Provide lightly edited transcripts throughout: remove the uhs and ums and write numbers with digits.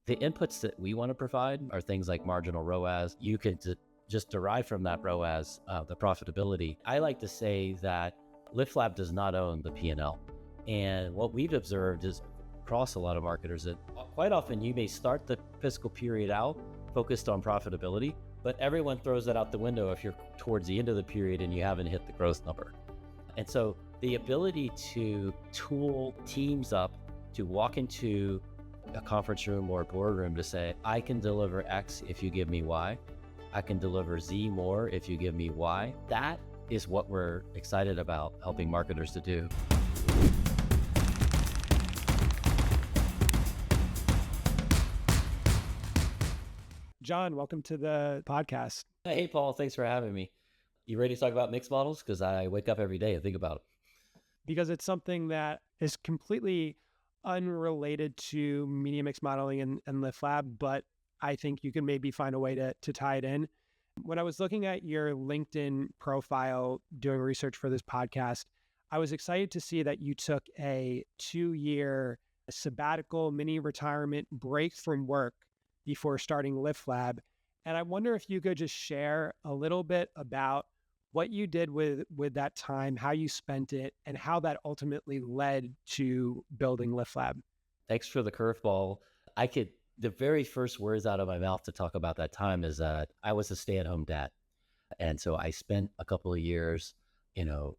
The inputs that we want to provide are things like marginal ROAS. You could just derive from that ROAS the profitability. I like to say that LiftLab does not own the P&L. And what we've observed is across a lot of marketers that quite often you may start the fiscal period out focused on profitability, but everyone throws that out the window if you're towards the end of the period and you haven't hit the growth number. And so the ability to tool teams up to walk into a conference room or a boardroom to say, I can deliver X if you give me Y. I can deliver Z more if you give me Y. That is what we're excited about helping marketers to do. John, welcome to the podcast. Hey, Paul, thanks for having me. You ready to talk about mixed models? Because I wake up every day and think about it. Because it's something that is completely unrelated to media mix modeling and LiftLab, but I think you can maybe find a way to tie it in. When I was looking at your LinkedIn profile, doing research for this podcast, I was excited to see that you took a 2-year sabbatical mini retirement break from work before starting LiftLab. And I wonder if you could just share a little bit about what you did with that time, how you spent it, and how that ultimately led to building LiftLab. Thanks for the curveball. The very first words out of my mouth to talk about that time is that I was a stay-at-home dad. And so I spent a couple of years,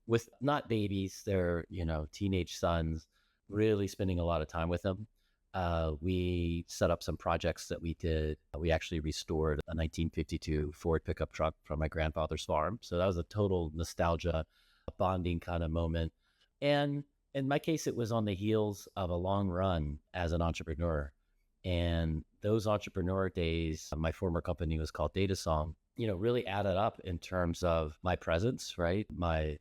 with not babies, they're, teenage sons, really spending a lot of time with them. We set up some projects that we did. We actually restored a 1952 Ford pickup truck from my grandfather's farm. So that was a total nostalgia, bonding kind of moment. And in my case, it was on the heels of a long run as an entrepreneur. And those entrepreneur days, my former company was called DataSong, really added up in terms of my presence, right? My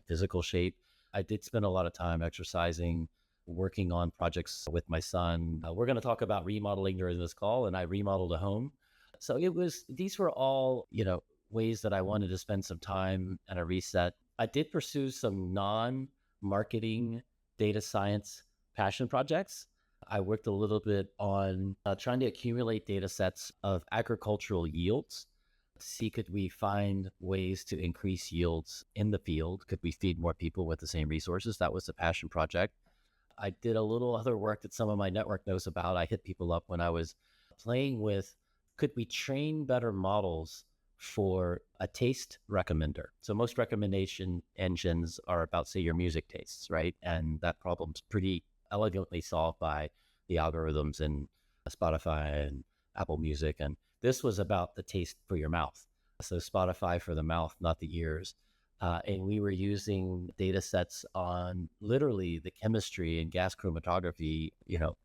physical shape. I did spend a lot of time exercising, working on projects with my son. We're going to talk about remodeling during this call, and I remodeled a home. So these were all, ways that I wanted to spend some time and a reset. I did pursue some non-marketing data science passion projects. I worked a little bit on trying to accumulate data sets of agricultural yields. See, could we find ways to increase yields in the field? Could we feed more people with the same resources? That was a passion project. I did a little other work that some of my network knows about. I hit people up when I was playing with, could we train better models for a taste recommender? So most recommendation engines are about, say, your music tastes, right? And that problem's pretty elegantly solved by the algorithms in Spotify and Apple Music. And this was about the taste for your mouth. So Spotify for the mouth, not the ears. And we were using data sets on literally the chemistry and gas chromatography,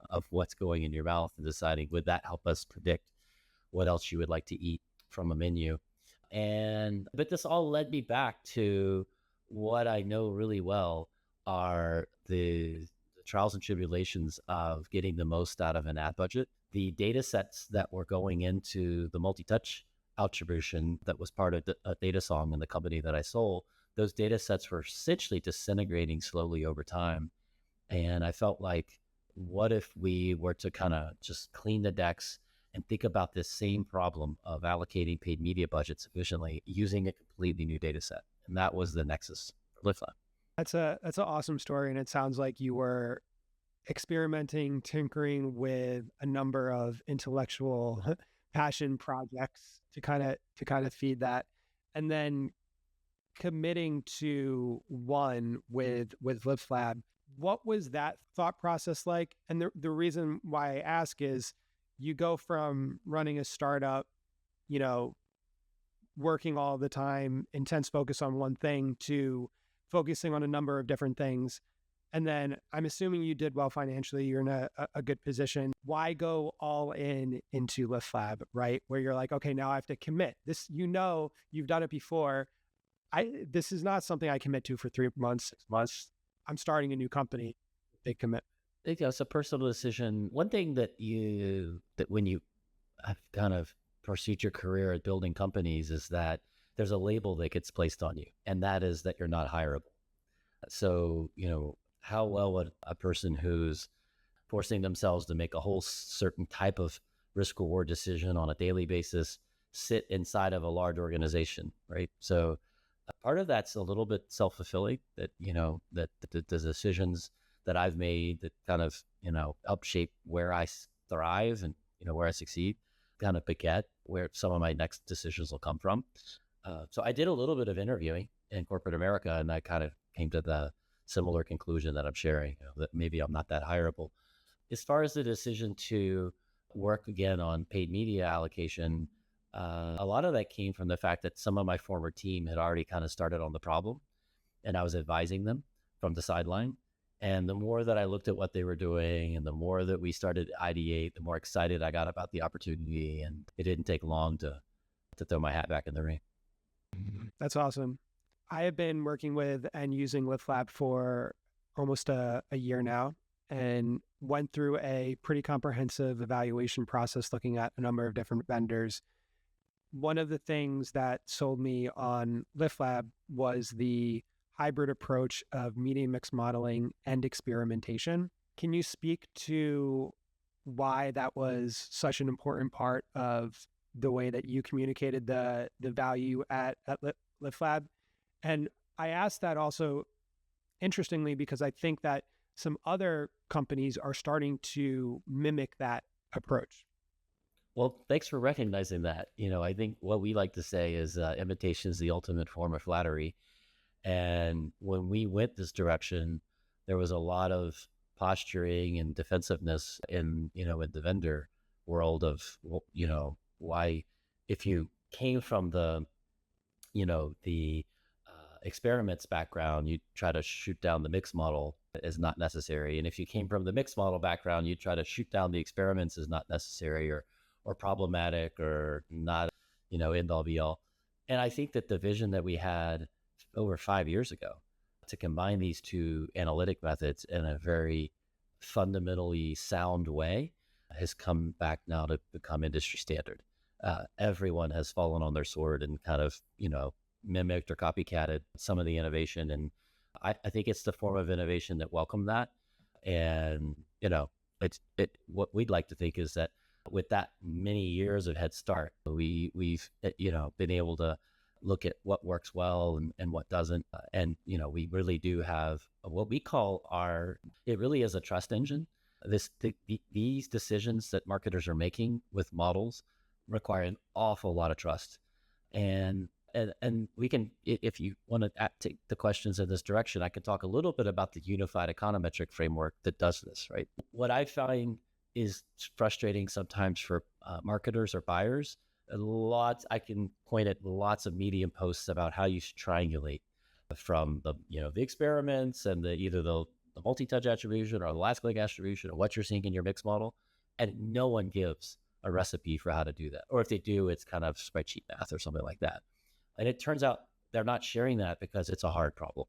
of what's going in your mouth and deciding, would that help us predict what else you would like to eat from a menu? But this all led me back to what I know really well are the trials and tribulations of getting the most out of an ad budget. The data sets that were going into the multi-touch attribution that was part of DataSong and the company that I sold, those data sets were essentially disintegrating slowly over time. And I felt like, what if we were to kind of just clean the decks and think about this same problem of allocating paid media budgets efficiently using a completely new data set? And that was the nexus for LiftLab. That's an awesome story. And it sounds like you were experimenting, tinkering with a number of intellectual passion projects to kind of feed that, and then committing to one with LiftLab. What was that thought process like? And the reason why I ask is, you go from running a startup, working all the time, intense focus on one thing, to focusing on a number of different things. And then I'm assuming you did well financially. You're in a good position. Why go all into LiftLab, right? Where you're like, okay, now I have to commit. This, you've done it before. This is not something I commit to for 3 months, 6 months. I'm starting a new company. Big commitment. I think it's a personal decision. One thing that when you have kind of pursued your career at building companies is that there's a label that gets placed on you, and that is that you're not hireable. So, how well would a person who's forcing themselves to make a whole certain type of risk reward decision on a daily basis sit inside of a large organization, right? So part of that's a little bit self-fulfilling, that, that the decisions that I've made that kind of, help shape where I thrive and, where I succeed, kind of beget where some of my next decisions will come from. So I did a little bit of interviewing in corporate America, and I kind of came to the similar conclusion that I'm sharing, that maybe I'm not that hireable. As far as the decision to work again on paid media allocation, a lot of that came from the fact that some of my former team had already kind of started on the problem, and I was advising them from the sideline. And the more that I looked at what they were doing and the more that we started to ideate, the more excited I got about the opportunity. And it didn't take long to throw my hat back in the ring. That's awesome. I have been working with and using LiftLab for almost a year now, and went through a pretty comprehensive evaluation process looking at a number of different vendors. One of the things that sold me on LiftLab was the hybrid approach of media mix modeling and experimentation. Can you speak to why that was such an important part of the way that you communicated the value at LiftLab? And I asked that also, interestingly, because I think that some other companies are starting to mimic that approach. Well, thanks for recognizing that. I think what we like to say is imitation is the ultimate form of flattery. And when we went this direction, there was a lot of posturing and defensiveness in the vendor world of, why, if you came from the experiments background, you try to shoot down the mix model is not necessary. And if you came from the mix model background, you try to shoot down the experiments is not necessary or problematic or not, end all be all. And I think that the vision that we had over 5 years ago to combine these two analytic methods in a very fundamentally sound way has come back now to become industry standard. Everyone has fallen on their sword and kind of, mimicked or copycatted some of the innovation. And I think it's the form of innovation that welcomed that. And, what we'd like to think is that with that many years of head start, we've, been able to look at what works well and what doesn't. And, we really do have what we call it really is a trust engine. These decisions that marketers are making with models require an awful lot of trust. And we can, if you want to take the questions in this direction, I can talk a little bit about the unified econometric framework that does this, right? What I find is frustrating sometimes for marketers or buyers. I can point at lots of Medium posts about how you should triangulate from the experiments and either the multi-touch attribution or the last click attribution or what you're seeing in your mix model, and no one gives a recipe for how to do that. Or if they do, it's kind of spreadsheet math or something like that. And it turns out they're not sharing that because it's a hard problem.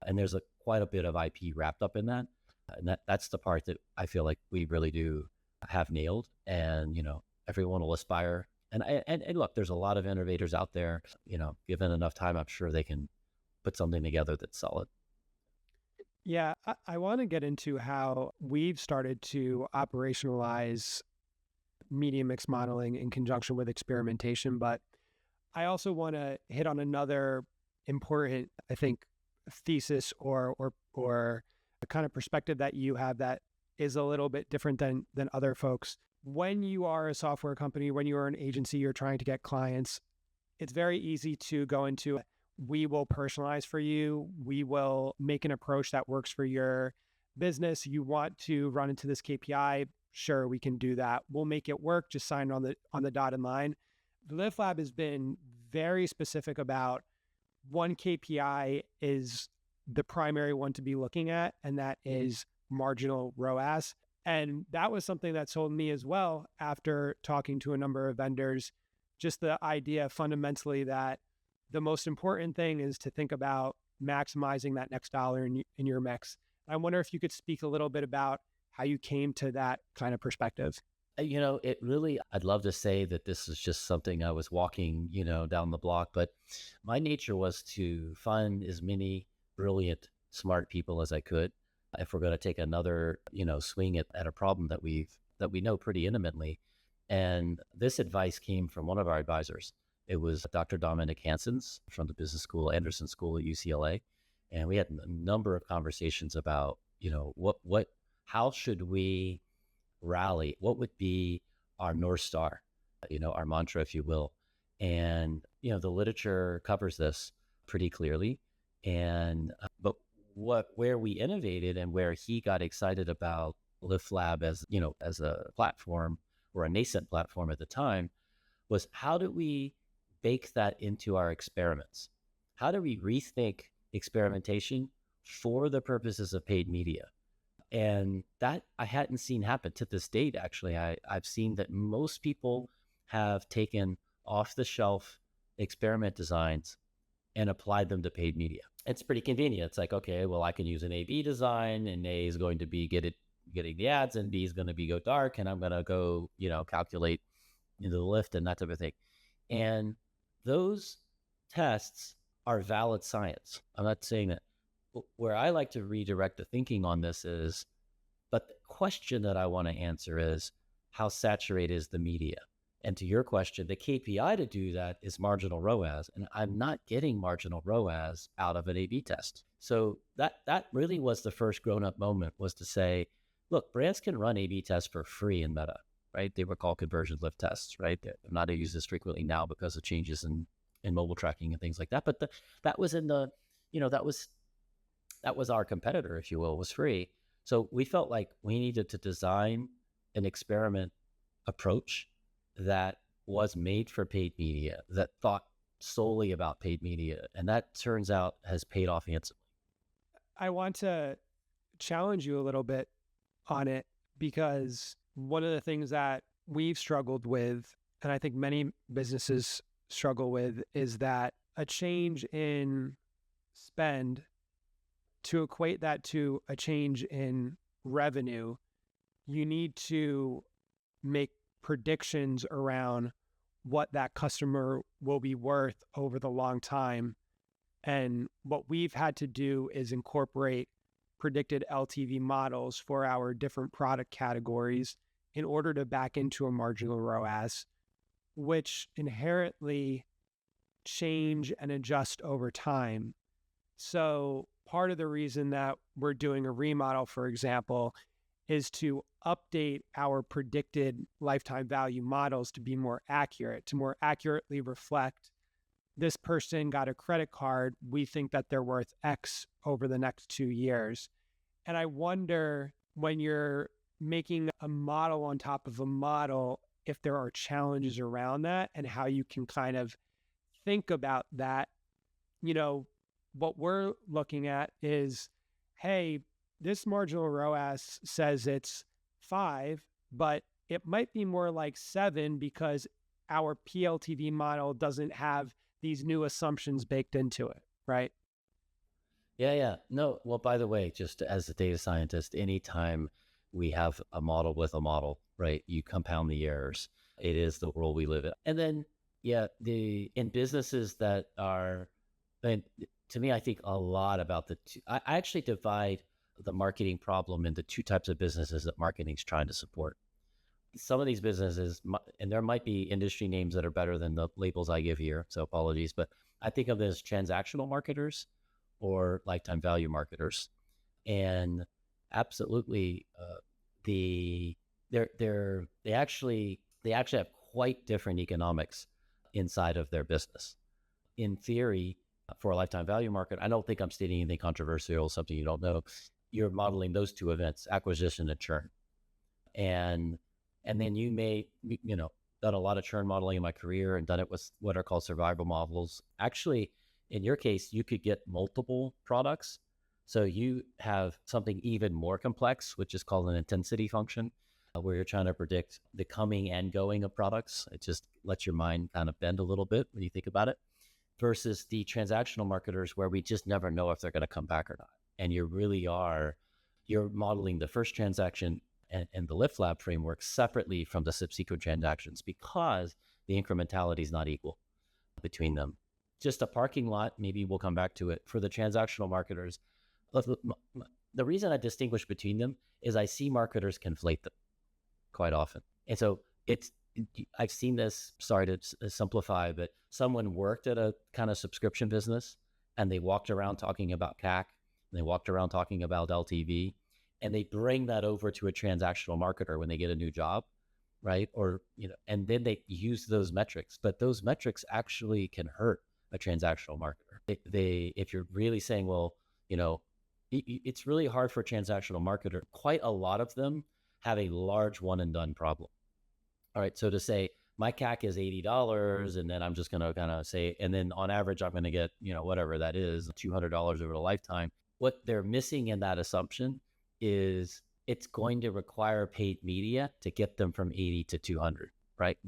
And there's quite a bit of IP wrapped up in that. And that's the part that I feel like we really do have nailed. And, everyone will aspire. And look, there's a lot of innovators out there, given enough time, I'm sure they can put something together that's solid. Yeah, I want to get into how we've started to operationalize media mix modeling in conjunction with experimentation, but I also want to hit on another important, I think, thesis or the kind of perspective that you have that is a little bit different than other folks. When you are a software company, when you are an agency, you're trying to get clients, it's very easy to go into, we will personalize for you. We will make an approach that works for your business. You want to run into this KPI? Sure, we can do that. We'll make it work. Just sign on the dotted line. LiftLab has been very specific about one KPI is the primary one to be looking at, and that is marginal ROAS. And that was something that sold me as well after talking to a number of vendors, just the idea fundamentally that the most important thing is to think about maximizing that next dollar in your mix. I wonder if you could speak a little bit about how you came to that kind of perspective. It really, I'd love to say that this is just something I was walking, down the block, but my nature was to find as many brilliant, smart people as I could if we're going to take another, swing at a problem that we know pretty intimately. And this advice came from one of our advisors. It was Dr. Dominic Hanson's from the business school, Anderson School at UCLA. And we had a number of conversations about, how should we rally? What would be our North Star, our mantra, if you will. And, the literature covers this pretty clearly. And, but where we innovated and where he got excited about LiftLab as a platform, or a nascent platform at the time, was how do we bake that into our experiments? How do we rethink experimentation for the purposes of paid media? And that I hadn't seen happen to this date. Actually, I've seen that most people have taken off the shelf experiment designs and applied them to paid media. It's pretty convenient. It's like, okay, well, I can use an A/B design, and A is going to be getting the ads, and B is going to be go dark, and I'm going to go, calculate the lift and that type of thing. And those tests are valid science. I'm not saying that. Where I like to redirect the thinking on this is, but the question that I want to answer is, how saturated is the media? And to your question, the KPI to do that is marginal ROAS. And I'm not getting marginal ROAS out of an A/B test. So that really was the first grown-up moment, was to say, look, brands can run A/B tests for free in Meta, right? They were called conversion lift tests, right? I'm not use this frequently now because of changes in mobile tracking and things like that. But that was in the, that was our competitor, if you will, was free. So we felt like we needed to design an experiment approach that was made for paid media, that thought solely about paid media. And that turns out has paid off handsomely. I want to challenge you a little bit on it, because one of the things that we've struggled with, and I think many businesses struggle with, is that a change in spend, to equate that to a change in revenue, you need to make predictions around what that customer will be worth over the long time. And what we've had to do is incorporate predicted LTV models for our different product categories in order to back into a marginal ROAS, which inherently change and adjust over time. So part of the reason that we're doing a remodel, for example, is to update our predicted lifetime value models to be more accurate, to more accurately reflect, this person got a credit card, we think that they're worth X over the next 2 years. And I wonder, when you're making a model on top of a model, if there are challenges around that and how you can kind of think about that. What we're looking at is, hey, this marginal ROAS says it's 5, but it might be more like 7 because our PLTV model doesn't have these new assumptions baked into it, right? Yeah. No, well, by the way, just as a data scientist, anytime we have a model with a model, right, you compound the errors. It is the world we live in. And then, in businesses that are, and to me, I think a lot about the two. I actually divide the marketing problem into two types of businesses that marketing's trying to support. Some of these businesses, and there might be industry names that are better than the labels I give here, so apologies, but I think of them as transactional marketers or lifetime value marketers. And absolutely, they actually have quite different economics inside of their business. In theory, for a lifetime value market, I don't think I'm stating anything controversial, something you don't know. You're modeling those two events, acquisition and churn. And then you may, done a lot of churn modeling in my career and done it with what are called survival models. Actually, in your case, you could get multiple products. So you have something even more complex, which is called an intensity function, where you're trying to predict the coming and going of products. It just lets your mind kind of bend a little bit when you think about it, versus the transactional marketers where we just never know if they're going to come back or not. And you're modeling the first transaction and the LiftLab framework separately from the subsequent transactions, because the incrementality is not equal between them. Just a parking lot, maybe we'll come back to it. For the transactional marketers, The reason I distinguish between them is I see marketers conflate them quite often. And so I've seen this, sorry to simplify, but someone worked at a kind of subscription business and they walked around talking about CAC, and they walked around talking about LTV, and they bring that over to a transactional marketer when they get a new job, right? Or, and then they use those metrics, but those metrics actually can hurt a transactional marketer. If you're really saying, well, it's really hard for a transactional marketer. Quite a lot of them have a large one and done problem. All right. So to say my CAC is $80, and then I'm just going to kind of say, and then on average, I'm going to get, whatever that is, $200 over the lifetime. What they're missing in that assumption is it's going to require paid media to get them from 80 to 200, right?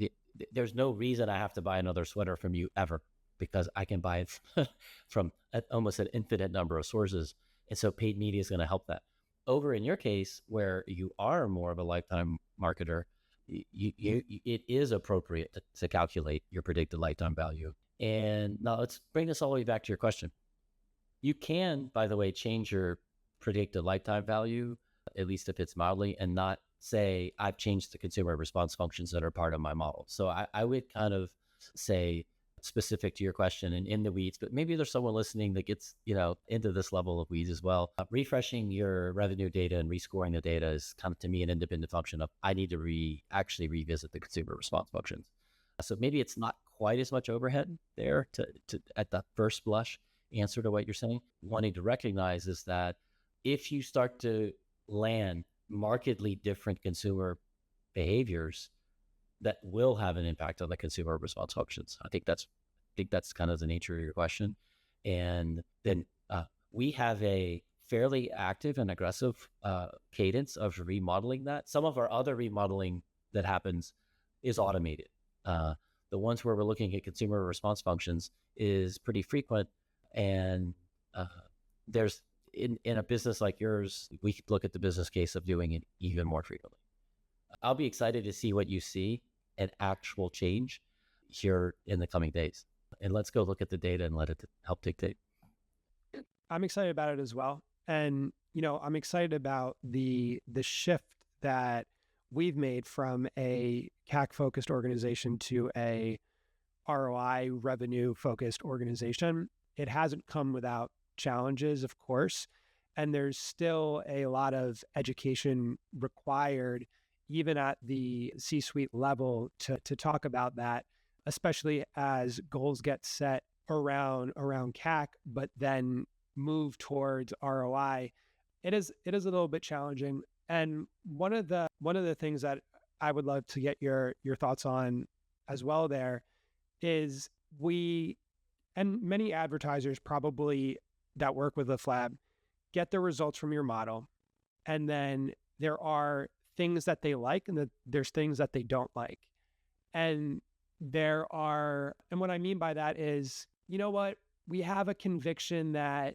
There's no reason I have to buy another sweater from you ever, because I can buy it from almost an infinite number of sources. And so paid media is going to help that. Over in your case, where you are more of a lifetime marketer, it is appropriate to calculate your predicted lifetime value. And now let's bring this all the way back to your question. You can, by the way, change your predicted lifetime value, at least if it's mildly, and not say, I've changed the consumer response functions that are part of my model. So I would kind of say, specific to your question and in the weeds, but maybe there's someone listening that gets, into this level of weeds as well. Refreshing your revenue data and rescoring the data is kind of, to me, an independent function of, I need to actually revisit the consumer response functions. So maybe it's not quite as much overhead there to at the first blush answer to what you're saying. Wanting to recognize is that if you start to land markedly different consumer behaviors, that will have an impact on the consumer response functions. I think that's kind of the nature of your question. And then we have a fairly active and aggressive cadence of remodeling that. Some of our other remodeling that happens is automated. The ones where we're looking at consumer response functions is pretty frequent. And there's in a business like yours, we could look at the business case of doing it even more frequently. I'll be excited to see what you see an actual change here in the coming days. And let's go look at the data and let it help dictate. I'm excited about it as well. And, I'm excited about the shift that we've made from a CAC focused organization to a ROI revenue focused organization. It hasn't come without challenges, of course. And there's still a lot of education required, even at the C-suite level, to talk about that, especially as goals get set around CAC, but then move towards ROI. It is a little bit challenging. And one of the things that I would love to get your thoughts on as well there is and many advertisers probably that work with LiftLab get the results from your model, and then there are things that they like and there's things that they don't like. And what I mean by that is, we have a conviction that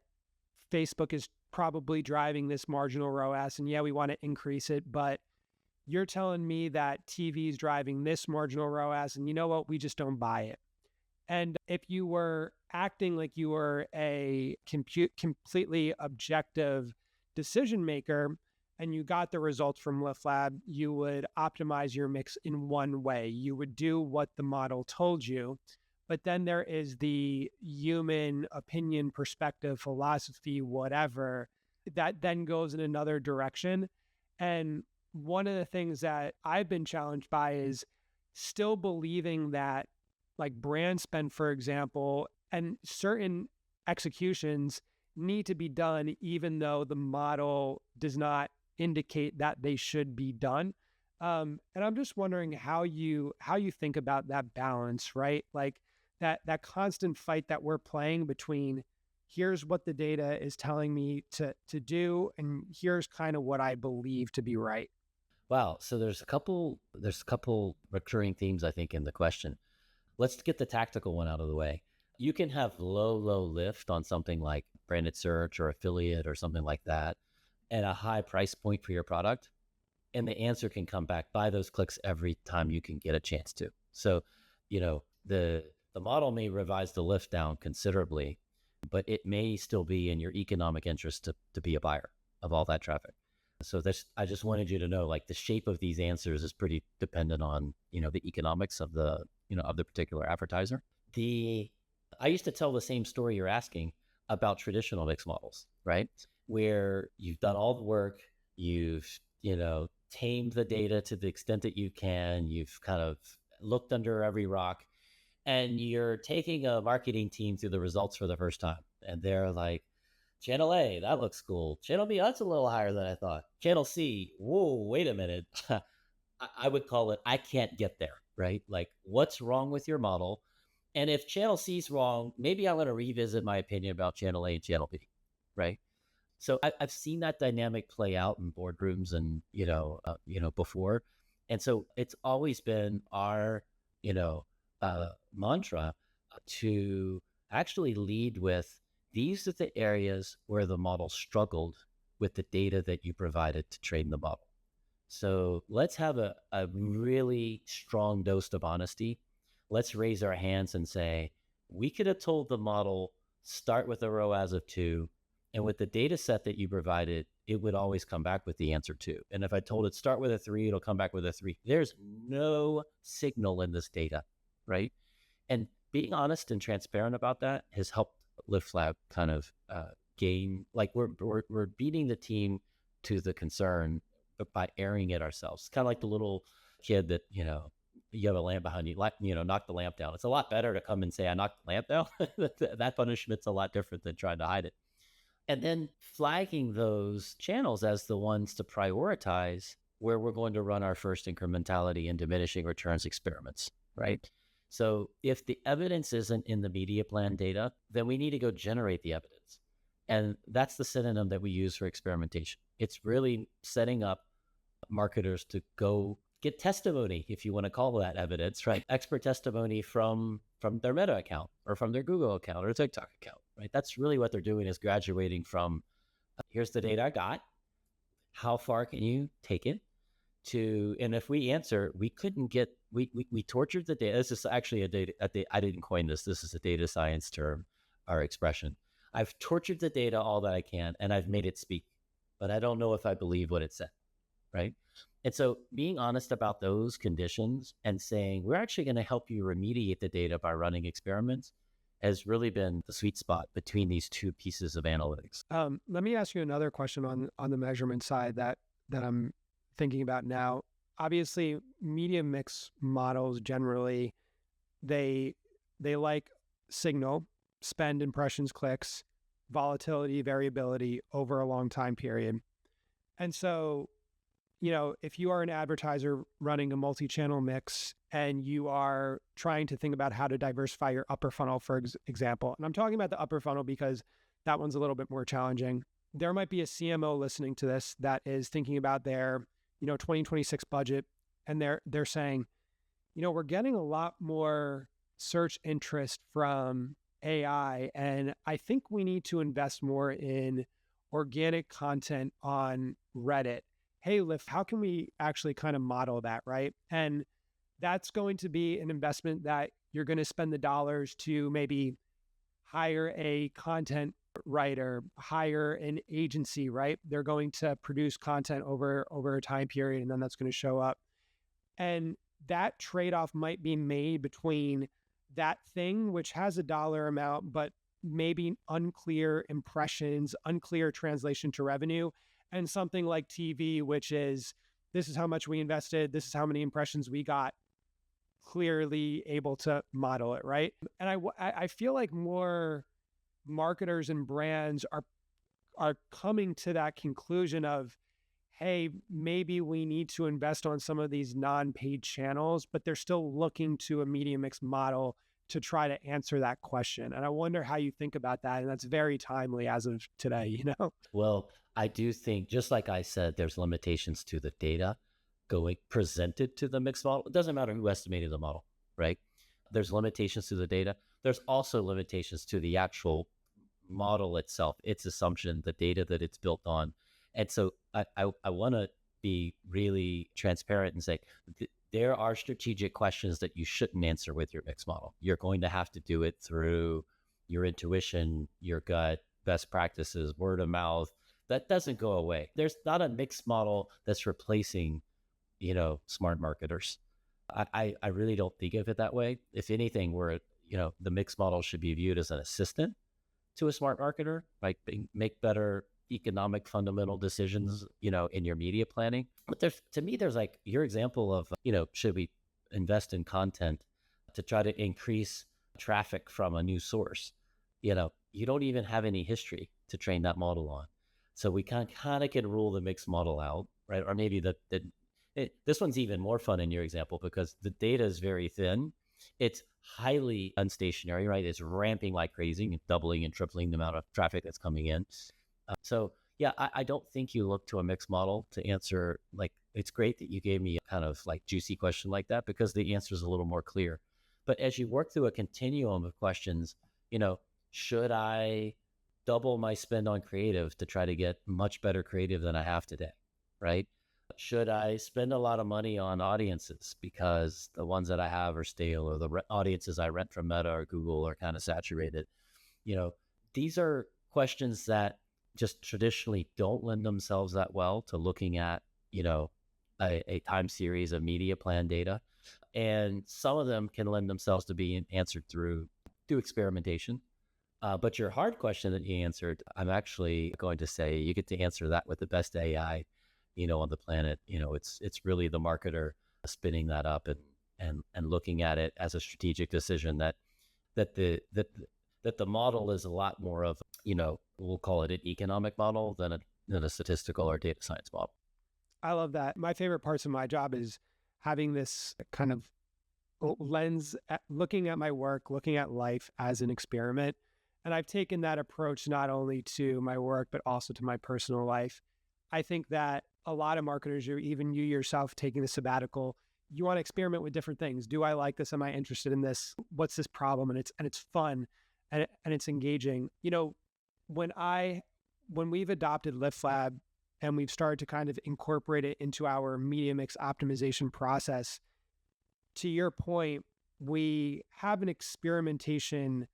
Facebook is probably driving this marginal ROAS, and we want to increase it, but you're telling me that TV is driving this marginal ROAS, and we just don't buy it. And if you were acting like you were a completely objective decision maker, and you got the results from LiftLab, you would optimize your mix in one way. You would do what the model told you. But then there is the human opinion, perspective, philosophy, whatever, that then goes in another direction. And one of the things that I've been challenged by is still believing that, like, brand spend, for example, and certain executions need to be done even though the model does not indicate that they should be done. And I'm just wondering how you think about that balance, right? Like that constant fight that we're playing between, here's what the data is telling me to do, and here's kind of what I believe to be right. Wow. So there's a couple recurring themes, I think, in the question. Let's get the tactical one out of the way. You can have low lift on something like branded search or affiliate or something like that at a high price point for your product. And the answer can come back, buy those clicks every time you can get a chance to. So, the model may revise the lift down considerably, but it may still be in your economic interest to be a buyer. of all that traffic. So this, I just wanted you to know, like the shape of these answers is pretty dependent on, the economics of the particular advertiser. I used to tell the same story you're asking about traditional mixed models, right? Where you've done all the work, you've, tamed the data to the extent that you can, you've kind of looked under every rock, and you're taking a marketing team through the results for the first time. And they're like, Channel A, that looks cool. Channel B, that's a little higher than I thought. Channel C, whoa, wait a minute. I would call it, I can't get there, right? Like, what's wrong with your model? And if Channel C is wrong, maybe I'm going to revisit my opinion about Channel A and Channel B, right? So I've seen that dynamic play out in boardrooms and, before. And so it's always been our, mantra to actually lead with, these are the areas where the model struggled with the data that you provided to train the model. So let's have a really strong dose of honesty. Let's raise our hands and say, we could have told the model, start with a ROAS of 2, and with the data set that you provided, it would always come back with the answer 2. And if I told it start with a 3, it'll come back with a 3. There's no signal in this data, right? And being honest and transparent about that has helped LiftLab kind of gain, like we're beating the team to the concern, but by airing it ourselves. It's kind of like the little kid that, you have a lamp behind you, like, knock the lamp down. It's a lot better to come and say, I knocked the lamp down. That punishment's a lot different than trying to hide it. And then flagging those channels as the ones to prioritize where we're going to run our first incrementality and diminishing returns experiments, right? So if the evidence isn't in the media plan data, then we need to go generate the evidence. And that's the synonym that we use for experimentation. It's really setting up marketers to go get testimony, if you want to call that evidence, right? Expert testimony from their Meta account or from their Google account or TikTok account, right? That's really what they're doing, is graduating from, here's the data I got. How far can you take it? And if we answer, we couldn't get, we tortured the data. This is actually I didn't coin this. This is a data science term or expression. I've tortured the data all that I can, and I've made it speak, but I don't know if I believe what it said, right? And so being honest about those conditions and saying, we're actually going to help you remediate the data by running experiments, has really been the sweet spot between these two pieces of analytics. Let me ask you another question on the measurement side that I'm thinking about now. Obviously, media mix models generally, they like signal, spend, impressions, clicks, volatility, variability over a long time period. And so, if you are an advertiser running a multi-channel mix and you are trying to think about how to diversify your upper funnel, for example, and I'm talking about the upper funnel because that one's a little bit more challenging. There might be a CMO listening to this that is thinking about their 2026 budget, and they're saying, we're getting a lot more search interest from AI, and I think we need to invest more in organic content on Reddit. Hey, Lyft, how can we actually kind of model that, right? And that's going to be an investment that you're going to spend the dollars to maybe hire a content writer, hire an agency, right? They're going to produce content over a time period, and then that's going to show up. And that trade-off might be made between that thing, which has a dollar amount, but maybe unclear impressions, unclear translation to revenue, and something like TV, which is, this is how much we invested, this is how many impressions we got, clearly able to model it, right? And I feel like more marketers and brands are coming to that conclusion of, hey, maybe we need to invest on some of these non-paid channels, but they're still looking to a media mix model to try to answer that question. And I wonder how you think about that. And that's very timely as of today, Well, I do think, just like I said, there's limitations to the data going presented to the mixed model. It doesn't matter who estimated the model, right? There's limitations to the data. There's also limitations to the actual model itself, its assumption, the data that it's built on. And so I want to be really transparent and say, there are strategic questions that you shouldn't answer with your mixed model. You're going to have to do it through your intuition, your gut, best practices, word of mouth. That doesn't go away. There's not a mixed model that's replacing, smart marketers. I really don't think of it that way. If anything, the mixed model should be viewed as an assistant to a smart marketer, like make better economic fundamental decisions, in your media planning. But to me, there's like your example of, should we invest in content to try to increase traffic from a new source? You don't even have any history to train that model on. So we kind of can rule the mixed model out, right? Or maybe this one's even more fun in your example because the data is very thin. It's highly unstationary, right? It's ramping like crazy, doubling and tripling the amount of traffic that's coming in. So yeah, I don't think you look to a mixed model to answer. Like, it's great that you gave me a kind of like juicy question like that because the answer is a little more clear. But as you work through a continuum of questions, should I double my spend on creative to try to get much better creative than I have today, right? Should I spend a lot of money on audiences because the ones that I have are stale, or the audiences I rent from Meta or Google are kind of saturated? These are questions that just traditionally don't lend themselves that well to looking at, a time series of media plan data. And some of them can lend themselves to being answered through experimentation. But your hard question that you answered, I'm actually going to say you get to answer that with the best AI, on the planet. It's really the marketer spinning that up and looking at it as a strategic decision that the model is a lot more of, we'll call it an economic model than a statistical or data science model. I love that. My favorite parts of my job is having this kind of lens, looking at my work, looking at life as an experiment. And I've taken that approach not only to my work, but also to my personal life. I think that a lot of marketers, or even you yourself taking the sabbatical, you want to experiment with different things. Do I like this? Am I interested in this? What's this problem? And it's fun and it's engaging. When we've adopted LiftLab and we've started to kind of incorporate it into our media mix optimization process, to your point, we have an experimentation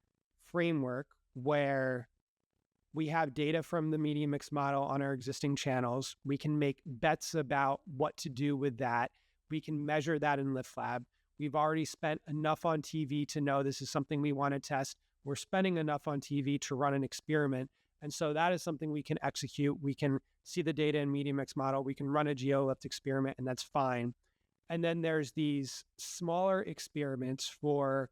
framework where we have data from the media mix model on our existing channels. We can make bets about what to do with that. We can measure that in LiftLab. We've already spent enough on TV to know this is something we want to test. We're spending enough on TV to run an experiment. And so that is something we can execute. We can see the data in media mix model. We can run a GeoLift experiment, and that's fine. And then there's these smaller experiments for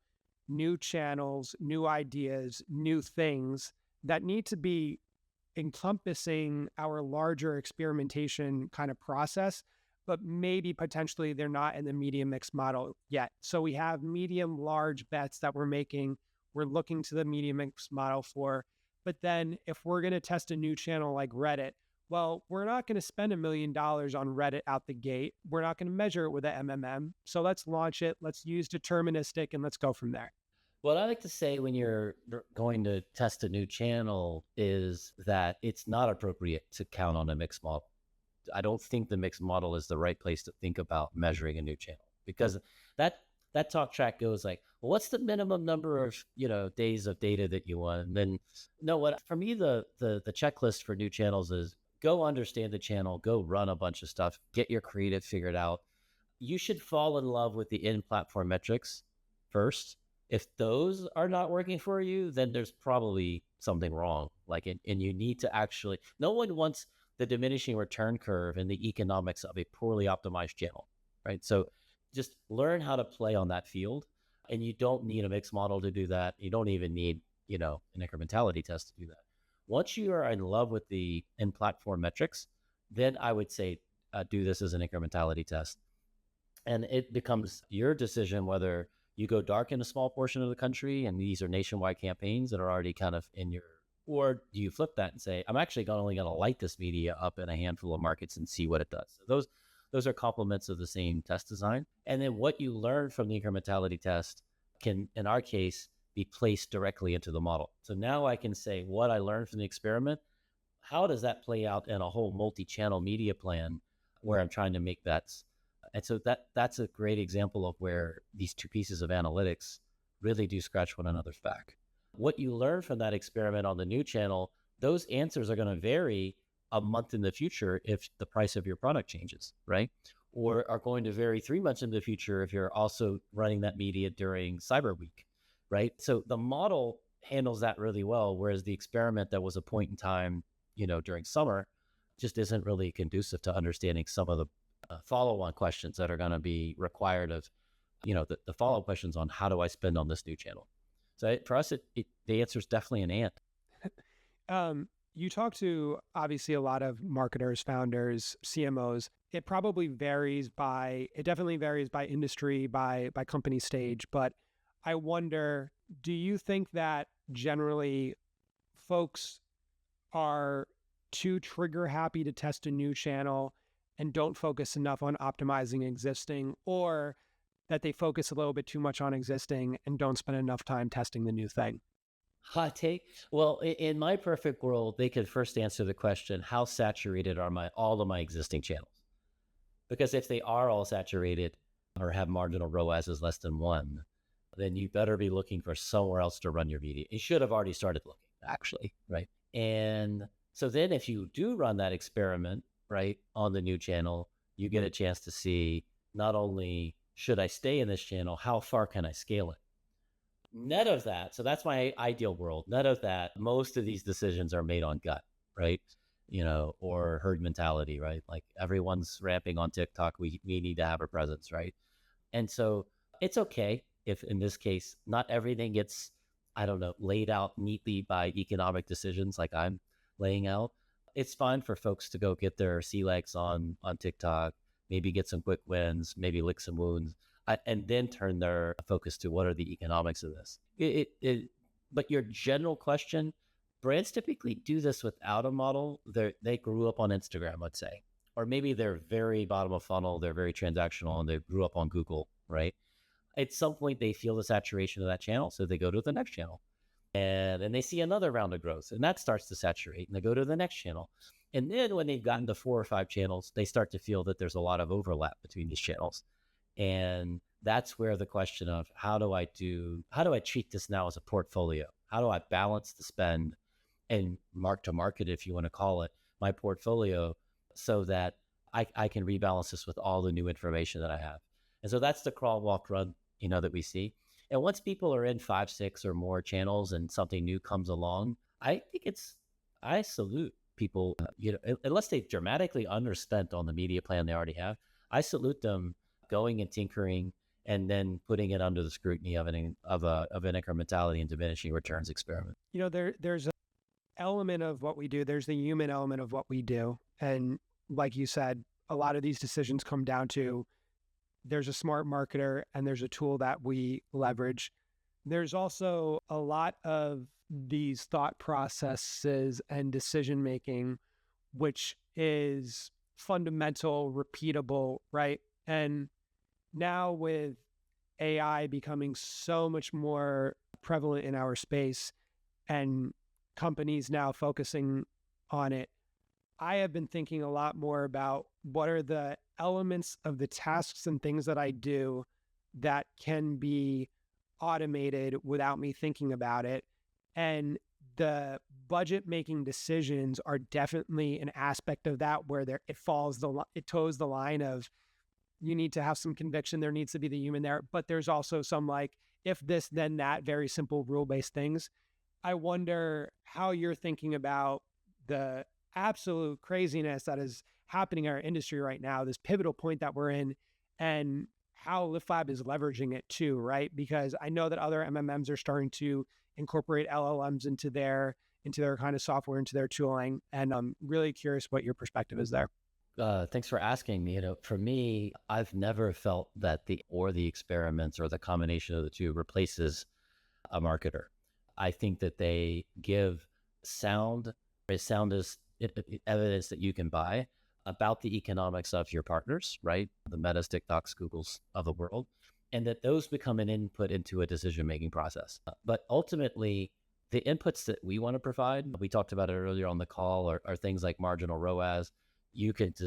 new channels, new ideas, new things that need to be encompassing our larger experimentation kind of process, but maybe potentially they're not in the media mix model yet. So we have medium, large bets that we're making. We're looking to the media mix model for. But then if we're going to test a new channel like Reddit, well, we're not going to spend $1 million on Reddit out the gate. We're not going to measure it with a MMM. So let's launch it. Let's use deterministic and let's go from there. What I like to say when you're going to test a new channel is that it's not appropriate to count on a mixed model. I don't think the mixed model is the right place to think about measuring a new channel, because that talk track goes like, well, what's the minimum number of days of data that you want? And then for me, the checklist for new channels is go understand the channel, go run a bunch of stuff, get your creative figured out. You should fall in love with the in-platform metrics first. If those are not working for you, then there's probably something wrong. And you need to actually, no one wants the diminishing return curve and the economics of a poorly optimized channel, right? So just learn how to play on that field. And you don't need a mixed model to do that. You don't even need, an incrementality test to do that. Once you are in love with the in-platform metrics, then I would say do this as an incrementality test. And it becomes your decision whether you go dark in a small portion of the country and these are nationwide campaigns that are already kind of in your, or do you flip that and say, I'm actually only going to light this media up in a handful of markets and see what it does. So those are complements of the same test design. And then what you learn from the incrementality test can, in our case, be placed directly into the model. So now I can say what I learned from the experiment, how does that play out in a whole multi-channel media plan where I'm trying to make bets? And so that's a great example of where these two pieces of analytics really do scratch one another's back. What you learn from that experiment on the new channel, those answers are going to vary a month in the future if the price of your product changes, right? Or are going to vary 3 months in the future if you're also running that media during Cyber Week, right? So the model handles that really well, whereas the experiment that was a point in time, during summer, just isn't really conducive to understanding some of the follow-on questions that are going to be required of, the follow-up questions on how do I spend on this new channel. So for us, the answer is definitely an and. You talk to obviously a lot of marketers, founders, CMOs. It definitely varies by industry, by company stage. But I wonder, do you think that generally folks are too trigger happy to test a new channel and don't focus enough on optimizing existing, or that they focus a little bit too much on existing and don't spend enough time testing the new thing? Hot take. Well, in my perfect world, they could first answer the question, how saturated are all of my existing channels? Because if they are all saturated or have marginal ROAS is less than 1, then you better be looking for somewhere else to run your media. You should have already started looking, actually, right? And so then if you do run that experiment, right, on the new channel, you get a chance to see not only should I stay in this channel, how far can I scale it? Net of that, so that's my ideal world. Net of that, most of these decisions are made on gut, right? Or herd mentality, right? Like everyone's ramping on TikTok. We need to have a presence, right? And so it's okay if in this case, not everything gets, I don't know, laid out neatly by economic decisions like I'm laying out. It's fine for folks to go get their sea legs on TikTok, maybe get some quick wins, maybe lick some wounds, and then turn their focus to what are the economics of this. But your general question, brands typically do this without a model. They grew up on Instagram, let's say, or maybe they're very bottom of funnel, they're very transactional, and they grew up on Google, right? At some point, they feel the saturation of that channel, so they go to the next channel. And then they see another round of growth, and that starts to saturate, and they go to the next channel. And then when they've gotten to 4 or 5 channels, they start to feel that there's a lot of overlap between these channels. And that's where the question of how do I treat this now as a portfolio? How do I balance the spend and mark to market, if you want to call it, my portfolio, so that I can rebalance this with all the new information that I have? And so that's the crawl, walk, run, that we see. And once people are in 5, 6 or more channels and something new comes along, I salute people, unless they've dramatically underspent on the media plan they already have, I salute them going and tinkering and then putting it under the scrutiny of an incrementality and diminishing returns experiment. There's an element of what we do. There's the human element of what we do. And like you said, a lot of these decisions come down to there's a smart marketer and there's a tool that we leverage. There's also a lot of these thought processes and decision making, which is fundamental, repeatable, right? And now with AI becoming so much more prevalent in our space and companies now focusing on it, I have been thinking a lot more about what are the elements of the tasks and things that I do that can be automated without me thinking about it. And the budget making decisions are definitely an aspect of that where it toes the line of you need to have some conviction. There needs to be the human there, but there's also some like, if this, then that, very simple rule-based things. I wonder how you're thinking about the absolute craziness that is happening in our industry right now, this pivotal point that we're in, and how LiftLab is leveraging it too, right? Because I know that other MMMs are starting to incorporate LLMs into their kind of software, into their tooling. And I'm really curious what your perspective is there. Thanks for asking me. For me, I've never felt that the experiments or the combination of the two replaces a marketer. I think that they give sound as evidence that you can buy about the economics of your partners, right? The Metas, TikToks, Googles of the world, and that those become an input into a decision-making process. But ultimately, the inputs that we want to provide, we talked about it earlier on the call, are things like marginal ROAS. You could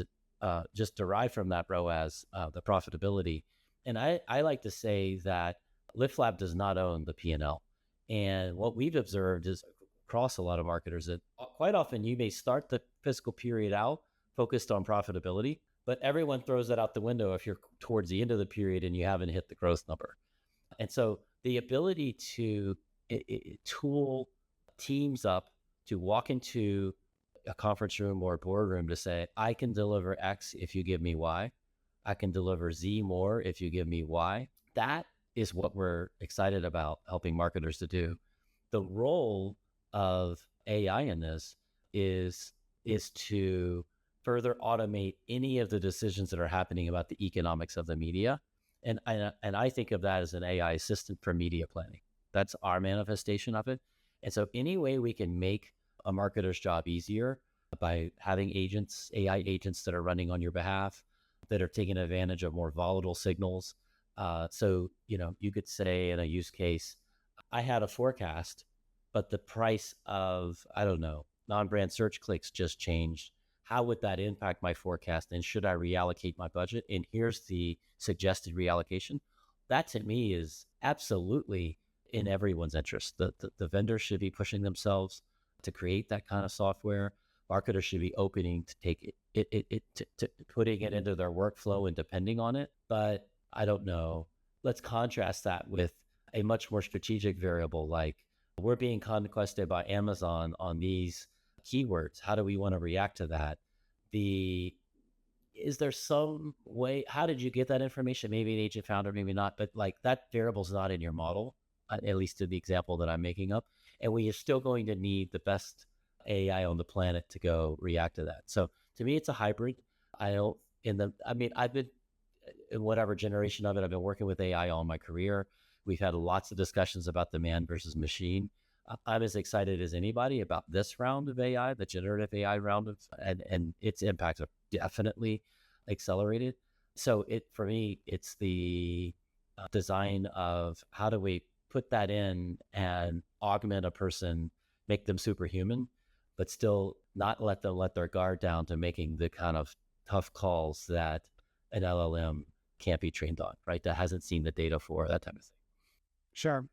just derive from that ROAS the profitability. And I like to say that LiftLab does not own the P&L. And what we've observed is across a lot of marketers that quite often you may start fiscal period out focused on profitability, but everyone throws that out the window if you're towards the end of the period and you haven't hit the growth number. And so the ability to tool teams up to walk into a conference room or a boardroom to say, I can deliver X if you give me Y. I can deliver Z more if you give me Y. That is what we're excited about helping marketers to do. The role of AI in this is to further automate any of the decisions that are happening about the economics of the media. And I think of that as an AI assistant for media planning. That's our manifestation of it. And so any way we can make a marketer's job easier by having agents, AI agents that are running on your behalf, that are taking advantage of more volatile signals. So, you could say in a use case, I had a forecast, but the price of, I don't know, non-brand search clicks just changed. How would that impact my forecast? And should I reallocate my budget? And here's the suggested reallocation. That to me is absolutely in everyone's interest. The vendors should be pushing themselves to create that kind of software. Marketers should be opening to take to putting it into their workflow and depending on it. But I don't know. Let's contrast that with a much more strategic variable, like we're being conquested by Amazon on these keywords. How do we want to react to that? Is there some way, how did you get that information? Maybe an agent found it, maybe not, but like that variable's not in your model, at least to the example that I'm making up. And we are still going to need the best AI on the planet to go react to that. So to me, it's a hybrid. I've been in whatever generation of it, I've been working with AI all my career. We've had lots of discussions about the man versus machine. I'm as excited as anybody about this round of AI, the generative AI round and its impacts are definitely accelerated. So for me, it's the design of how do we put that in and augment a person, make them superhuman, but still not let them let their guard down to making the kind of tough calls that an LLM can't be trained on, right? That hasn't seen the data for that type of thing. Sure.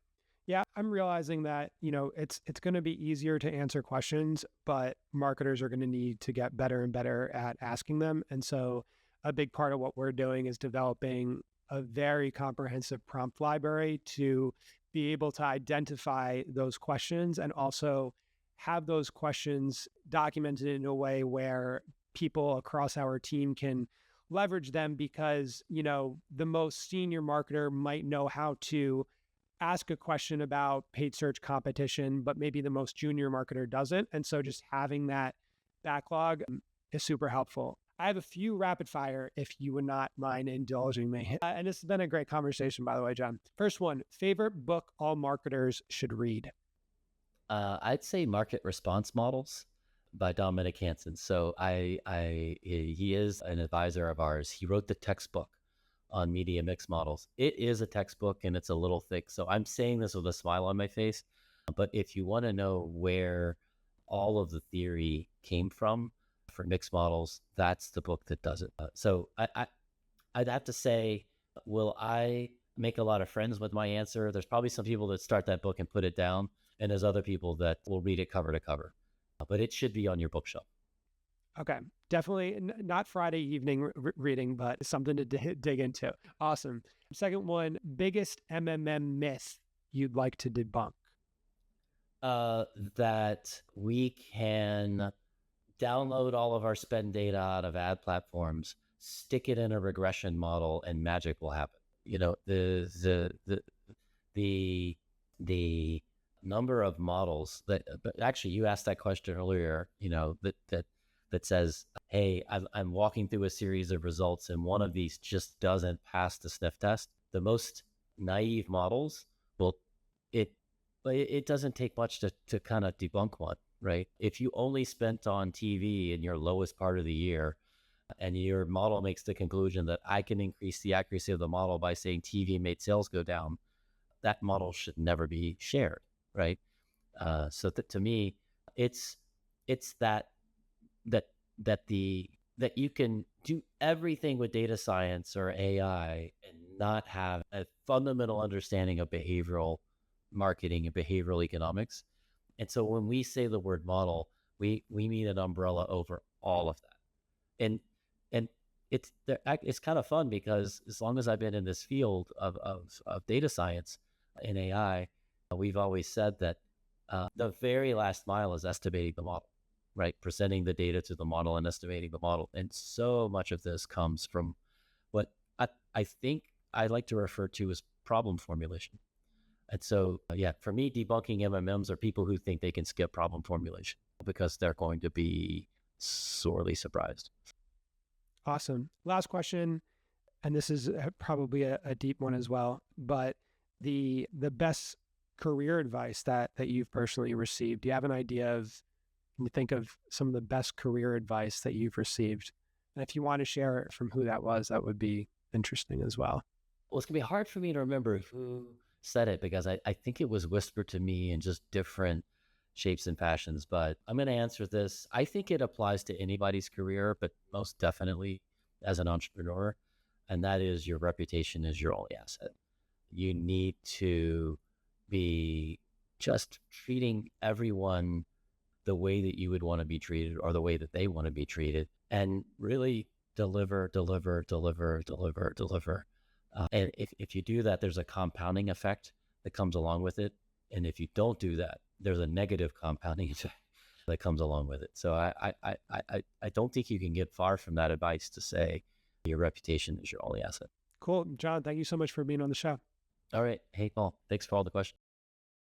Yeah, I'm realizing that, it's going to be easier to answer questions, but marketers are going to need to get better and better at asking them. And so a big part of what we're doing is developing a very comprehensive prompt library to be able to identify those questions and also have those questions documented in a way where people across our team can leverage them because, the most senior marketer might know how to ask a question about paid search competition, but maybe the most junior marketer doesn't. And so just having that backlog is super helpful. I have a few rapid fire if you would not mind indulging me. And this has been a great conversation, by the way, John. First one, favorite book all marketers should read? I'd say Market Response Models by Dominic Hansen. So he is an advisor of ours. He wrote the textbook on media mix models. It is a textbook and it's a little thick. So I'm saying this with a smile on my face. But if you want to know where all of the theory came from for mixed models, that's the book that does it. So I'd have to say, will I make a lot of friends with my answer? There's probably some people that start that book and put it down, and there's other people that will read it cover to cover. But it should be on your bookshelf. Okay. Definitely not Friday evening reading, but something to dig into. Awesome. Second one, biggest MMM myth you'd like to debunk? That we can download all of our spend data out of ad platforms, stick it in a regression model, and magic will happen. The number of models that, but actually you asked that question earlier, that says, hey, I'm walking through a series of results and one of these just doesn't pass the sniff test. The most naive models but it doesn't take much to kind of debunk one, right? If you only spent on TV in your lowest part of the year and your model makes the conclusion that I can increase the accuracy of the model by saying TV made sales go down, that model should never be shared, right? So to me, it's that you can do everything with data science or AI and not have a fundamental understanding of behavioral marketing and behavioral economics. And so when we say the word model, We need an umbrella over all of that. And and it's kind of fun because as long as I've been in this field of data science and AI, we've always said that the very last mile is estimating the model, right? Presenting the data to the model and estimating the model. And so much of this comes from what I think I like to refer to as problem formulation. And so, yeah, for me, debunking MMMs are people who think they can skip problem formulation because they're going to be sorely surprised. Awesome. Last question, and this is probably a deep one as well, but the best career advice that you've personally received. Do you have an idea of, can you think of some of the best career advice that you've received? And if you want to share it from who that was, that would be interesting as well. Well, it's going to be hard for me to remember who said it because I think it was whispered to me in just different shapes and fashions. But I'm going to answer this. I think it applies to anybody's career, but most definitely as an entrepreneur. And that is, your reputation is your only asset. You need to be just treating everyone the way that you would want to be treated or the way that they want to be treated, and really deliver. And if you do that, there's a compounding effect that comes along with it. And if you don't do that, there's a negative compounding effect that comes along with it. So I don't think you can get far from that advice to say your reputation is your only asset. Cool. John, thank you so much for being on the show. All right. Hey, Paul, thanks for all the questions.